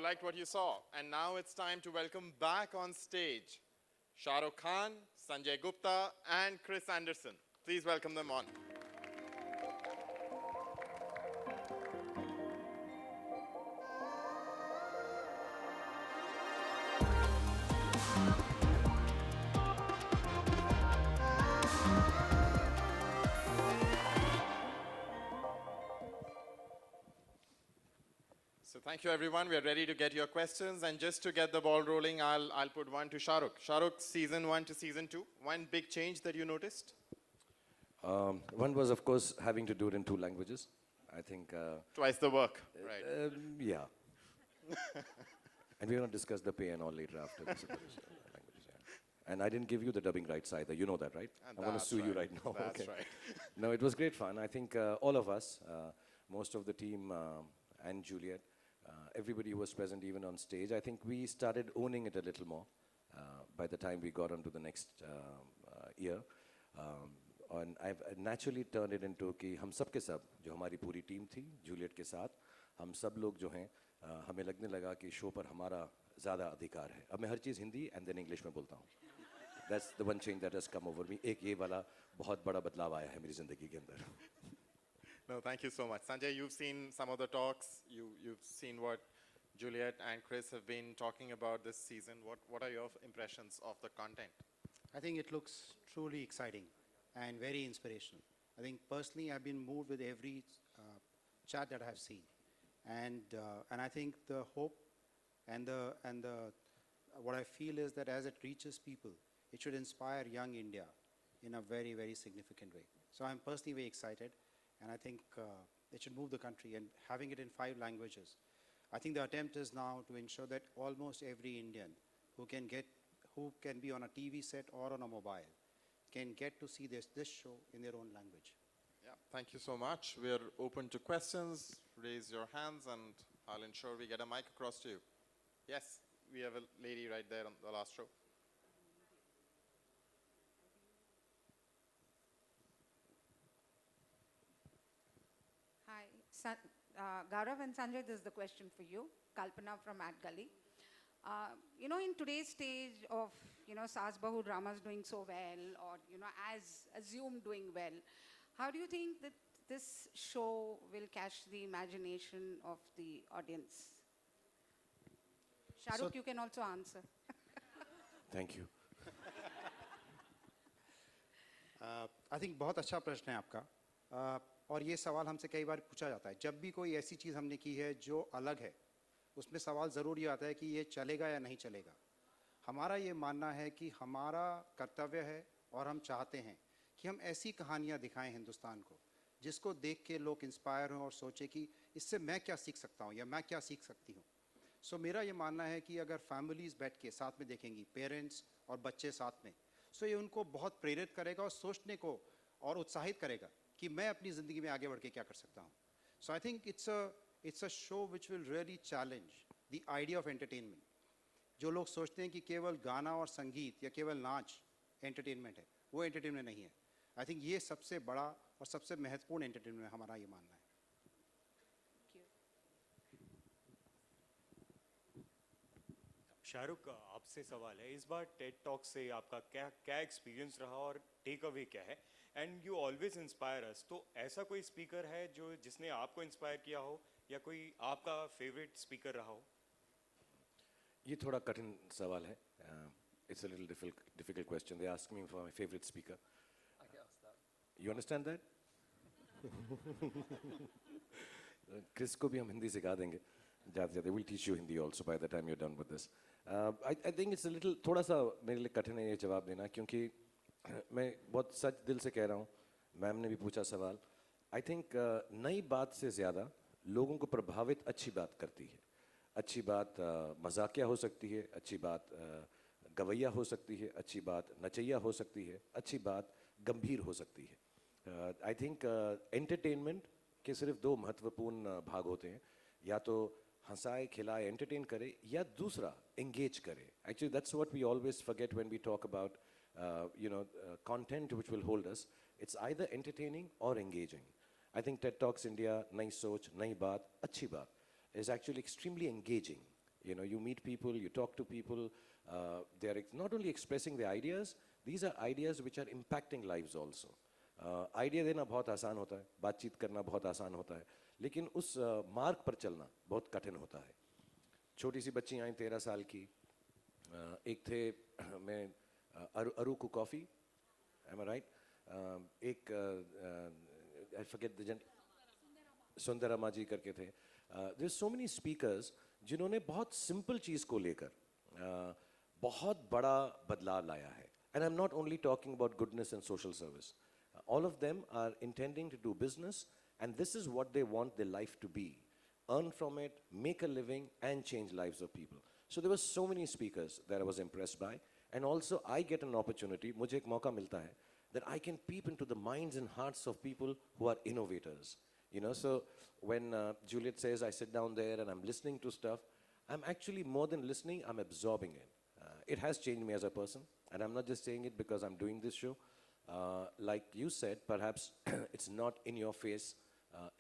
liked what you saw. And now it's time to welcome back on stage Shah Rukh Khan, Sanjay Gupta, and Chris Anderson. Please welcome them on. So thank you, everyone. We are ready to get your questions. And just to get the ball rolling, I'll put one to Shah Rukh. Shah Rukh, season 1 to season 2. One big change that you noticed? One was, of course, having to do it in 2 languages. I think... Twice the work, right? Yeah. And we're going to discuss the pay and all later after this languages. Yeah. And I didn't give you the dubbing rights either. You know that, right? And I'm going to sue you right now. That's okay. right. No, it was great fun. I think all of us, most of the team and Juliet, everybody who was present even on stage, I think we started owning it a little more by the time we got on to the next year. And I've naturally turned it into कि हम सब के सब जो हमारी पूरी team थी Juliet के साथ हम सब लोग जो हैं हमें लगने लगा कि शो पर हमारा ज़्यादा अधिकार है अब मैं हर चीज़ हिंदी and then इंग्लिश में बोलता हूँ That's the one change that has come over me एक ये वाला बहुत बड़ा बदलाव आया है मेरी ज़िंदगी के अंदर No, thank you so much. Sanjay, you've seen some of the talks. You've seen what Juliet and Chris have been talking about this season. What are your impressions of the content? I think it looks truly exciting and very inspirational. I think personally I've been moved with every chat that I have seen. And I think the hope and what I feel is that as it reaches people, it should inspire young India in a very, very significant way. So I'm personally very excited. And I think it should move the country, and having it in 5 languages. I think the attempt is now to ensure that almost every Indian who can be on a TV set or on a mobile can get to see this show in their own language. Yeah, thank you so much. We're open to questions. Raise your hands and I'll ensure we get a mic across to you. Yes, we have a lady right there on the last row. Gaurav and Sanjay, this is the question for you. Kalpana from Ad Gully. In today's stage of, Saas Bahu dramas doing so well, or, as assumed doing well, how do you think that this show will catch the imagination of the audience? Shah Rukh, you can also answer. Thank you. I think बहुत अच्छा प्रश्न है आपका. और ये सवाल हमसे कई बार पूछा जाता है जब भी कोई ऐसी चीज़ हमने की है जो अलग है उसमें सवाल ज़रूर ये आता है कि ये चलेगा या नहीं चलेगा हमारा ये मानना है कि हमारा कर्तव्य है और हम चाहते हैं कि हम ऐसी कहानियाँ दिखाएं हिंदुस्तान को जिसको देख के लोग इंस्पायर हों और सोचें कि इससे मैं क्या सीख सकता हूँ या मैं क्या सीख सकती हूँ सो मेरा ये मानना है कि अगर फैमिलीज़ बैठ के साथ में देखेंगी पेरेंट्स और बच्चे साथ में सो ये उनको बहुत प्रेरित करेगा और सोचने को और उत्साहित करेगा कि मैं अपनी ज़िंदगी में आगे बढ़ के क्या कर सकता हूँ so I think it's a show which will really challenge the idea of entertainment जो लोग सोचते हैं कि केवल गाना और संगीत या केवल नाच एंटरटेनमेंट है वो एंटरटेनमेंट नहीं है आई थिंक ये सबसे बड़ा और सबसे महत्वपूर्ण एंटरटेनमेंट हमारा ये मानना है शाहरुख आपसे सवाल है इस बार टेड टॉक से आपका क्या एक्सपीरियंस रहा और टेक अवे क्या है एंड यू ऑलवेज इंस्पायर अस तो ऐसा कोई स्पीकर है जो जिसने आपको इंस्पायर किया हो या कोई आपका फेवरेट स्पीकर रहा हो ये थोड़ा कठिन सवाल है it's a little difficult question they ask me for my favourite speaker you understand that Chris को भी हम हिंदी सिखा देंगे जाते will teach you Hindi also by the time you are done with this I think it's a little थोड़ा सा मेरे लिए कठिन है ये जवाब देना क्योंकि मैं बहुत सच दिल से कह रहा हूँ मैम ने भी पूछा सवाल आई थिंक नई बात से ज़्यादा लोगों को प्रभावित अच्छी बात करती है अच्छी बात मजाकिया हो सकती है अच्छी बात गवैया हो सकती है अच्छी बात नचैया हो सकती है अच्छी बात गंभीर हो सकती है आई थिंक एंटरटेनमेंट के सिर्फ 2 महत्वपूर्ण भाग होते हैं या तो हंसाए खिलाए एंटरटेन करे या दूसरा एंगेज करे actually that's what we always forget when we talk about content which will hold us. It's either entertaining or engaging. I think TED Talks India, Nayi Soch, Nayi Baat, Achhi Baat is actually extremely engaging. You know, you meet people, you talk to people, they are not only expressing their ideas, these are ideas which are impacting lives also. Idea देना बहुत आसान होता है, बातचीत करना बहुत आसान होता है, लेकिन उस मार्ग पर चलना बहुत कठिन होता है. छोटी सी बच्ची आई 13 साल की, एक थे मैं अरुकु कॉफ़ी, am I right? एक I forget the gen सुंदरमा जी करके थे. There's so many speakers जिन्होंने बहुत simple चीज़ को लेकर बहुत बड़ा बदलाव लाया है. And I'm not only talking about goodness and social service. All of them are intending to do business, and this is what they want their life to be. Earn from it, make a living, and change lives of people. So there were so many speakers that I was impressed by. And also I get an opportunity, मुझे एक मौका मिलता है, that I can peep into the minds and hearts of people who are innovators. You know, so when Juliet says I sit down there and I'm listening to stuff, I'm actually more than listening, I'm absorbing it. It has changed me as a person, and I'm not just saying it because I'm doing this show. Like you said, perhaps it's not in your face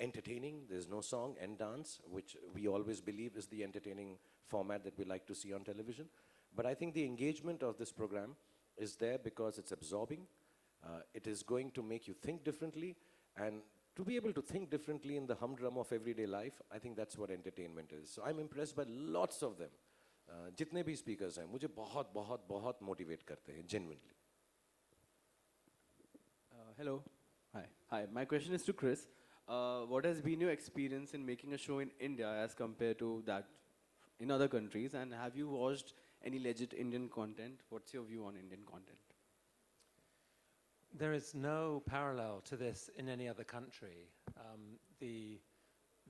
entertaining. There's no song and dance, which we always believe is the entertaining format that we like to see on television. But I think the engagement of this program is there because it's absorbing. It is going to make you think differently, and to be able to think differently in the humdrum of everyday life, I think that's what entertainment is. So I'm impressed by lots of them. जितने भी speakers हैं, मुझे बहुत बहुत बहुत motivate करते हैं, genuinely. Hello. Hi. My question is to Chris. What has been your experience in making a show in India as compared to that in other countries? And have you watched any legit Indian content? What's your view on Indian content? There is no parallel to this in any other country. The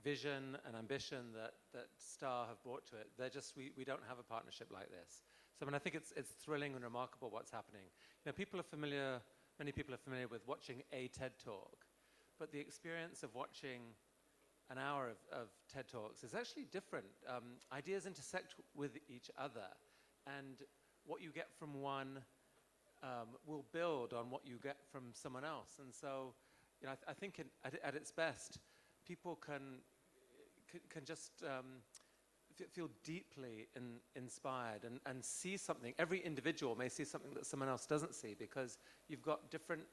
vision and ambition that Star have brought to it, we don't have a partnership like this. So I mean, I think it's thrilling and remarkable what's happening. You know, many people are familiar with watching a TED Talk, but the experience of watching an hour of TED Talks is actually different. Ideas intersect with each other, and what you get from one will build on what you get from someone else. And so, you know, I think at its best, people can just feel deeply inspired and see something. Every individual may see something that someone else doesn't see because you've got different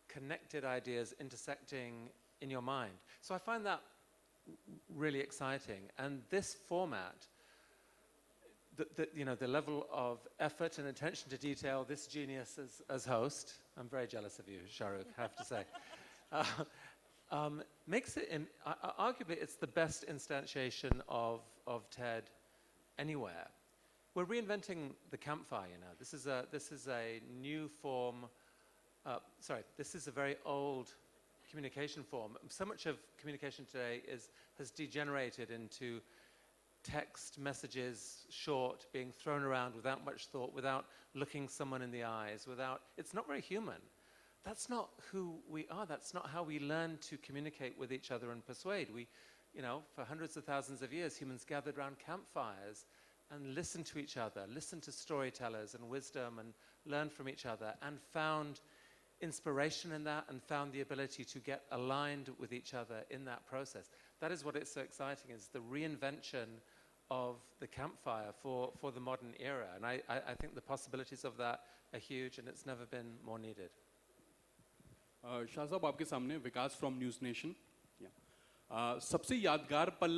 connected ideas intersecting in your mind. So I find that really exciting. And this format, you know, the level of effort and attention to detail, this genius as host, I'm very jealous of you, Shah Rukh, I have to say, makes it, arguably, it's the best instantiation of TED anywhere. We're reinventing the campfire, you know. This is a new form, this is a very old communication form. So much of communication today has degenerated into text messages, short, being thrown around without much thought, without looking someone in the eyes, it's not very human. That's not who we are. That's not how we learn to communicate with each other and persuade. You know, for hundreds of thousands of years, humans gathered around campfires and listened to each other, listened to storytellers and wisdom, and learned from each other, and found inspiration in that, and found the ability to get aligned with each other in that process. That is what is so exciting, is the reinvention of the campfire for the modern era. And I think the possibilities of that are huge, and it's never been more needed. Shah साहब, आपके सामने विकास from news nation. सबसे यादगार पल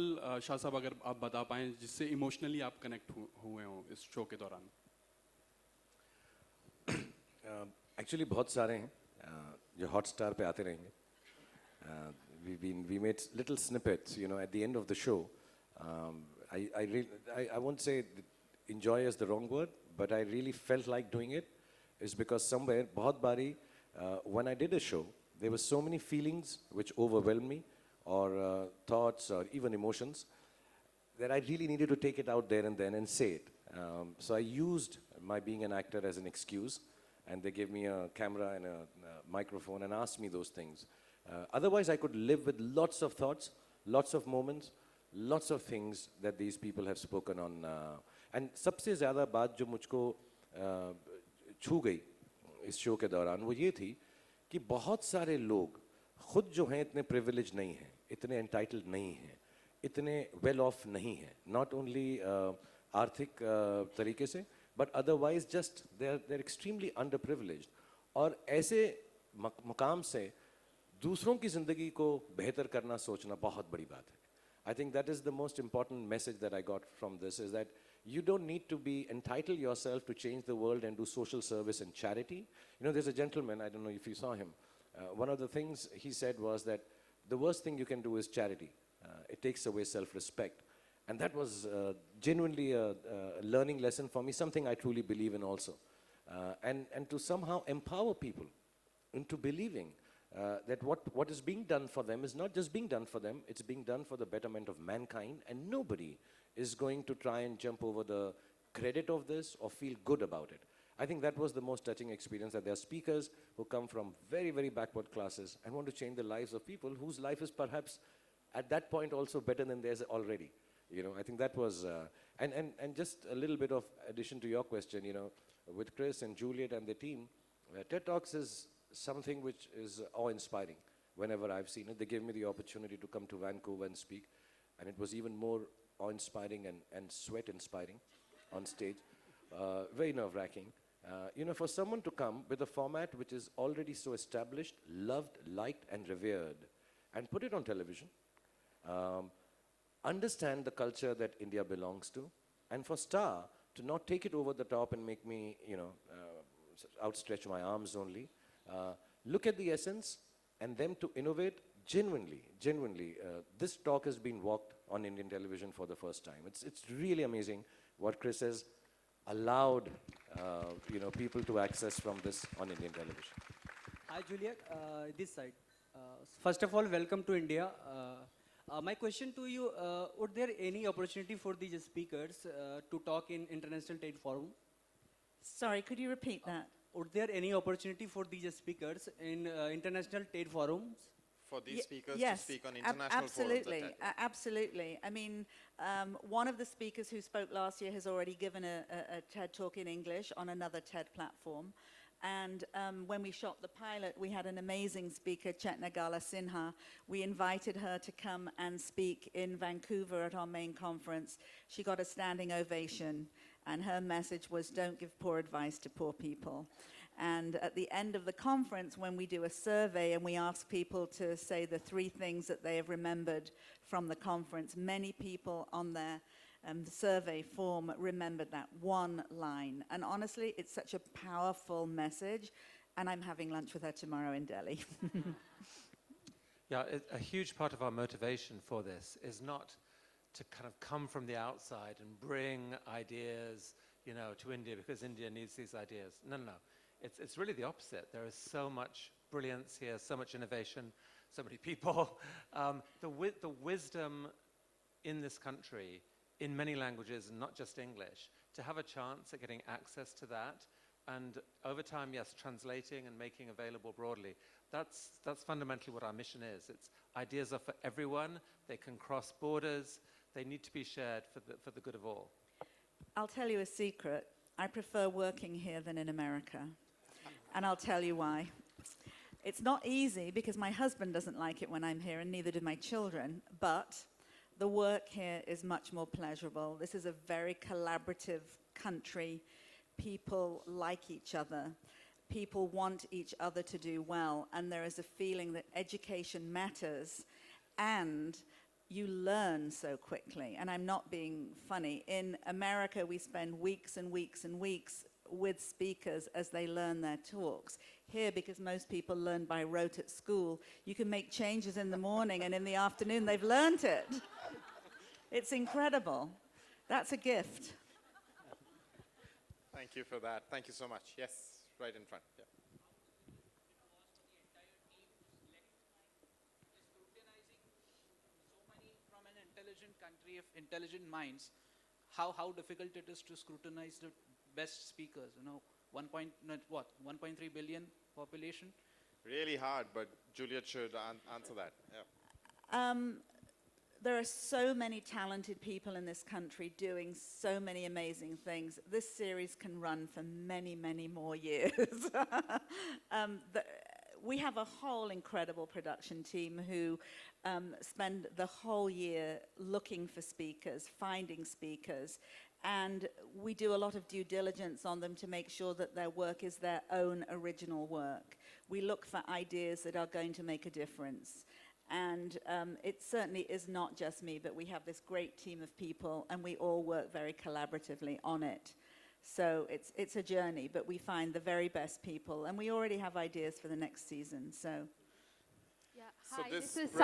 शाह साहब अगर आप बता पाएं जिससे इमोशनली आप कनेक्ट हुए हो इस शो के दौरान. Actually बहुत सारे हैं जो हॉटस्टार पे आते रहेंगे. We made little snippets, you know, at the end of the show. I won't say enjoy is the wrong word, but I really felt like doing it, is because somewhere बहुत बारी when I did a show, there were so many feelings which overwhelmed me, or thoughts, or even emotions, that I really needed to take it out there and then and say it. So I used my being an actor as an excuse, and they gave me a camera and a microphone and asked me those things. Otherwise, I could live with lots of thoughts, lots of moments, lots of things that these people have spoken on. And सबसे ज़्यादा बात जो मुझको छू गई इस show के दौरान वो ये थी कि बहुत सारे लोग खुद जो हैं इतने privileged नहीं हैं, इतने entitled नहीं हैं, इतने well off नहीं हैं. Not only आर्थिक तरीके से, but otherwise just they're extremely underprivileged. और ऐसे मकाम से दूसरों की ज़िंदगी को बेहतर करना सोचना बहुत बड़ी बात है. I think that is the most important message that I got from this, is that you don't need to be entitled yourself to change the world and do social service and charity. You know, there's a gentleman, I don't know if you saw him, one of the things he said was that the worst thing you can do is charity. It takes away self-respect. And that was genuinely a learning lesson for me, something I truly believe in also. And to somehow empower people into believing that what is being done for them is not just being done for them, it's being done for the betterment of mankind, and nobody is going to try and jump over the credit of this or feel good about it. I think that was the most touching experience, that there are speakers who come from very, very backward classes and want to change the lives of people whose life is perhaps at that point also better than theirs already. You know, I think that was, and just a little bit of addition to your question, you know, with Chris and Juliet and the team, TED Talks is something which is awe-inspiring. Whenever I've seen it, they gave me the opportunity to come to Vancouver and speak, and it was even more awe-inspiring and sweat-inspiring on stage. Very nerve-wracking. You know, for someone to come with a format which is already so established, loved, liked, and revered, and put it on television, understand the culture that India belongs to, and for Star to not take it over the top and make me, you know, outstretch my arms only. Look at the essence and them to innovate genuinely. This talk has been walked on Indian television for the first time. It's really amazing what Chris has allowed, you know, people to access from this on Indian television. Hi, Juliet. This side. First of all, welcome to India. My question to you, would there any opportunity for these speakers to talk in International Trade Forum? Sorry, could you repeat that? Would there any opportunity for these speakers in International Trade Forums? For these speakers Yes, to speak on international absolutely, forums. At TED. absolutely. I mean, one of the speakers who spoke last year has already given a TED talk in English on another TED platform. And when we shot the pilot, we had an amazing speaker, Chetna Gala Sinha. We invited her to come and speak in Vancouver at our main conference. She got a standing ovation, and her message was, don't give poor advice to poor people. And at the end of the conference, when we do a survey and we ask people to say the 3 things that they have remembered from the conference, many people on their survey form remembered that one line. And honestly, it's such a powerful message. And I'm having lunch with her tomorrow in Delhi. Yeah, a huge part of our motivation for this is not to kind of come from the outside and bring ideas, you know, to India because India needs these ideas. No. It's really the opposite. There is so much brilliance here, so much innovation, so many people. The wisdom in this country, in many languages, and not just English, to have a chance at getting access to that, and over time, yes, translating and making available broadly. That's fundamentally what our mission is. It's ideas are for everyone. They can cross borders. They need to be shared for the good of all. I'll tell you a secret. I prefer working here than in America. And I'll tell you why. It's not easy because my husband doesn't like it when I'm here, and neither do my children. But the work here is much more pleasurable. This is a very collaborative country. People like each other. People want each other to do well. And there is a feeling that education matters. And you learn so quickly. And I'm not being funny. In America, we spend weeks and weeks and weeks with speakers as they learn their talks. Here, because most people learn by rote at school, you can make changes in the morning, and in the afternoon, they've learned it. It's incredible. That's a gift. Thank you for that. Thank you so much. Yes, right in front. Yeah. From an intelligent country of intelligent minds, how difficult it is to scrutinize the best speakers, you know, 1.3 billion population. Really hard, but Juliet should answer that. Yeah. There are so many talented people in this country doing so many amazing things. This series can run for many, many more years. We have a whole incredible production team who spend the whole year looking for speakers, finding speakers, And we do a lot of due diligence on them to make sure that their work is their own original work. We look for ideas that are going to make a difference. And it certainly is not just me, but we have this great team of people, and we all work very collaboratively on it. So it's a journey, but we find the very best people, and we already have ideas for the next season. So. So Hi, this this is